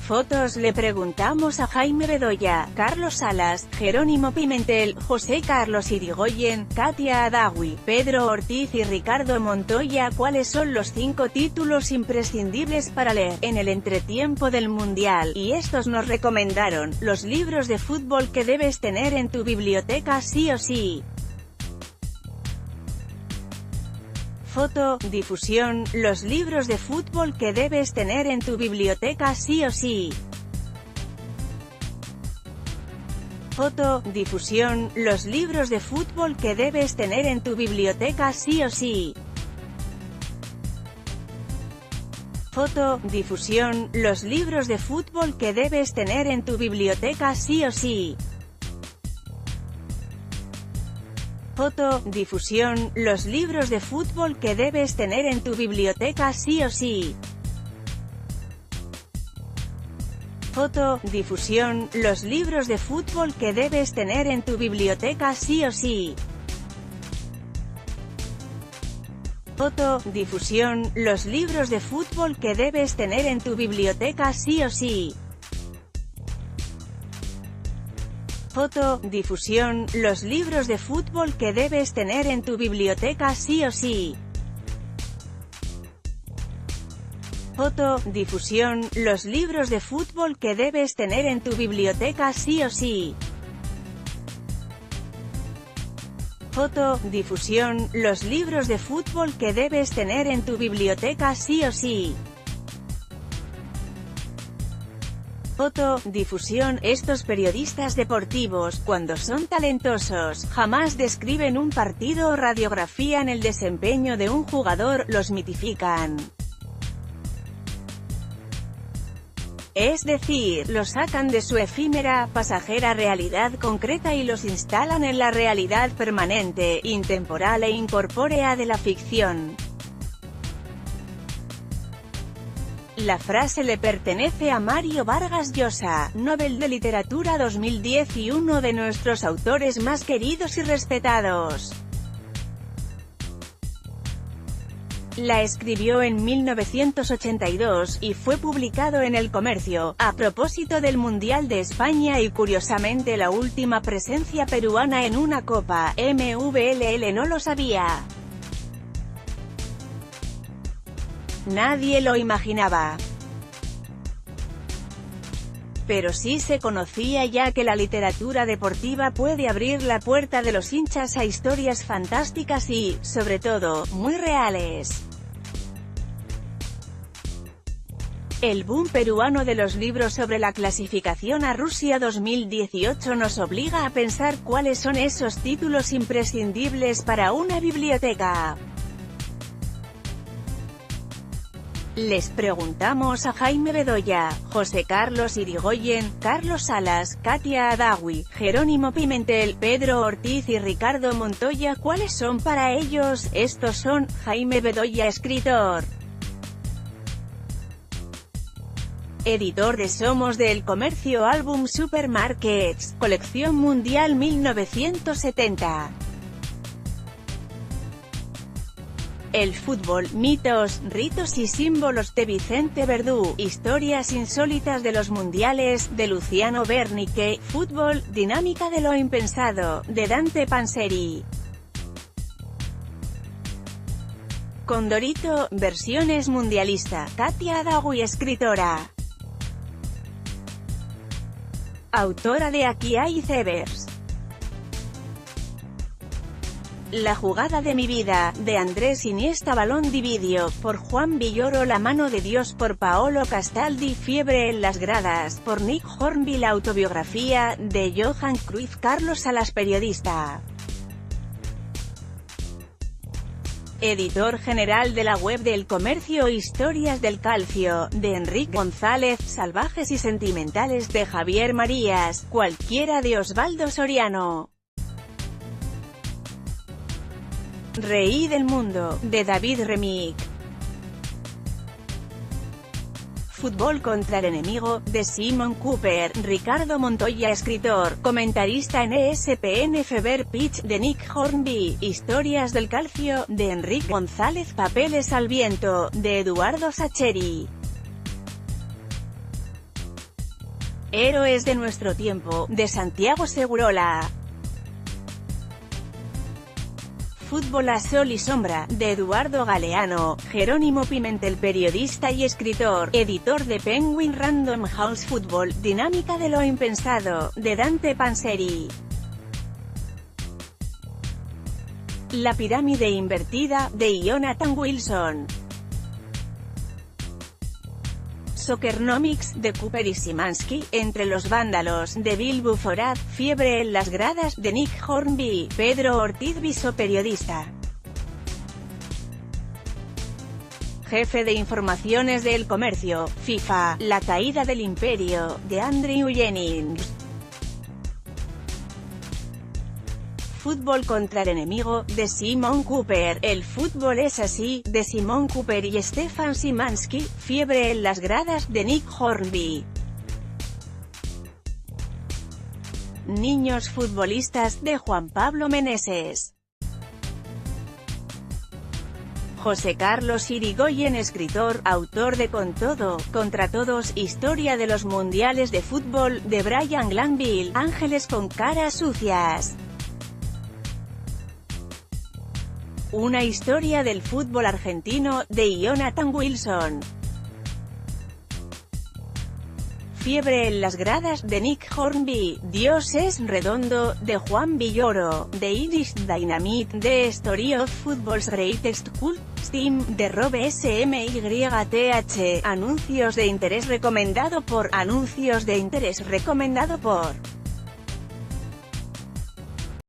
Fotos. Le preguntamos a Jaime Bedoya, Carlos Salas, Jerónimo Pimentel, José Carlos Irigoyen, Katia Adawi, Pedro Ortiz y Ricardo Montoya cuáles son los 5 títulos imprescindibles para leer en el entretiempo del Mundial, y estos nos recomendaron los libros de fútbol que debes tener en tu biblioteca sí o sí. Foto. Difusión. Los libros de fútbol que debes tener en tu biblioteca sí o sí. Foto. Difusión. Los libros de fútbol que debes tener en tu biblioteca sí o sí. Foto. Difusión. Los libros de fútbol que debes tener en tu biblioteca sí o sí. Foto. Difusión. Los libros de fútbol que debes tener en tu biblioteca sí o sí. Foto. Difusión. Los libros de fútbol que debes tener en tu biblioteca sí o sí. Foto. Difusión. Los libros de fútbol que debes tener en tu biblioteca sí o sí. Foto. Difusión. Los libros de fútbol que debes tener en tu biblioteca sí o sí. Foto. Difusión. Los libros de fútbol que debes tener en tu biblioteca sí o sí. Foto. Difusión. Los libros de fútbol que debes tener en tu biblioteca sí o sí. Foto. Difusión. Estos periodistas deportivos, cuando son talentosos, jamás describen un partido o radiografían el desempeño de un jugador, los mitifican. Es decir, los sacan de su efímera, pasajera realidad concreta y los instalan en la realidad permanente, intemporal e incorpórea de la ficción. La frase le pertenece a Mario Vargas Llosa, Nobel de Literatura 2010 y uno de nuestros autores más queridos y respetados. La escribió en 1982, y fue publicado en El Comercio, a propósito del Mundial de España y curiosamente la última presencia peruana en una Copa MVLL no lo sabía. Nadie lo imaginaba. Pero sí se conocía ya que la literatura deportiva puede abrir la puerta de los hinchas a historias fantásticas y, sobre todo, muy reales. El boom peruano de los libros sobre la clasificación a Rusia 2018 nos obliga a pensar cuáles son esos títulos imprescindibles para una biblioteca. Les preguntamos a Jaime Bedoya, José Carlos Irigoyen, Carlos Salas, Katia Adawi, Jerónimo Pimentel, Pedro Ortiz y Ricardo Montoya cuáles son para ellos. Estos son: Jaime Bedoya, escritor, editor de Somos de El Comercio, álbum Supermarkets, colección mundial 1970. El fútbol, mitos, ritos y símbolos de Vicente Verdú, historias insólitas de los mundiales, de Luciano Bernique, fútbol, dinámica de lo impensado, de Dante Panzeri. Condorito, versiones mundialista, Katia Adawi, escritora, autora de Aquí hay icebergs. La jugada de mi vida, de Andrés Iniesta, Balón Dividio, por Juan Villoro, La mano de Dios, por Paolo Castaldi, Fiebre en las gradas, por Nick Hornby, la autobiografía de Johan Cruyff, Carlos Salas, periodista, editor general de la web de El Comercio, Historias del Calcio, de Enrique González, Salvajes y Sentimentales, de Javier Marías, Cualquiera, de Osvaldo Soriano, Rey del Mundo, de David Remick, Fútbol contra el enemigo, de Simon Cooper, Ricardo Montoya, escritor, comentarista en ESPN, Fever Pitch, de Nick Hornby, Historias del Calcio, de Enrique González, Papeles al viento, de Eduardo Sacheri. Héroes de nuestro tiempo, de Santiago Segurola. Fútbol a sol y sombra, de Eduardo Galeano. Jerónimo Pimentel, periodista y escritor, editor de Penguin Random House Football, Dinámica de lo impensado, de Dante Panzeri. La pirámide invertida, de Jonathan Wilson. Soccernomics, de Cooper y Szymanski. Entre los vándalos, de Bill Buforat. Fiebre en las gradas, de Nick Hornby. Pedro Ortiz Viso, periodista. Jefe de informaciones de El Comercio. FIFA, la caída del imperio, de Andrew Jennings. Fútbol contra el enemigo, de Simon Cooper. El fútbol es así, de Simon Cooper y Stefan Szymanski. Fiebre en las gradas, de Nick Hornby. Niños futbolistas, de Juan Pablo Meneses. José Carlos Irigoyen, escritor, autor de Con todo, contra todos, Historia de los mundiales de fútbol, de Brian Glanville. Ángeles con caras sucias. Una historia del fútbol argentino, de Jonathan Wilson. Fiebre en las gradas, de Nick Hornby. Dios es redondo, de Juan Villoro. The Irish Dynamite, The Story of Football's Greatest Cult Team, de Rob SMYTH. Anuncios de interés recomendado por.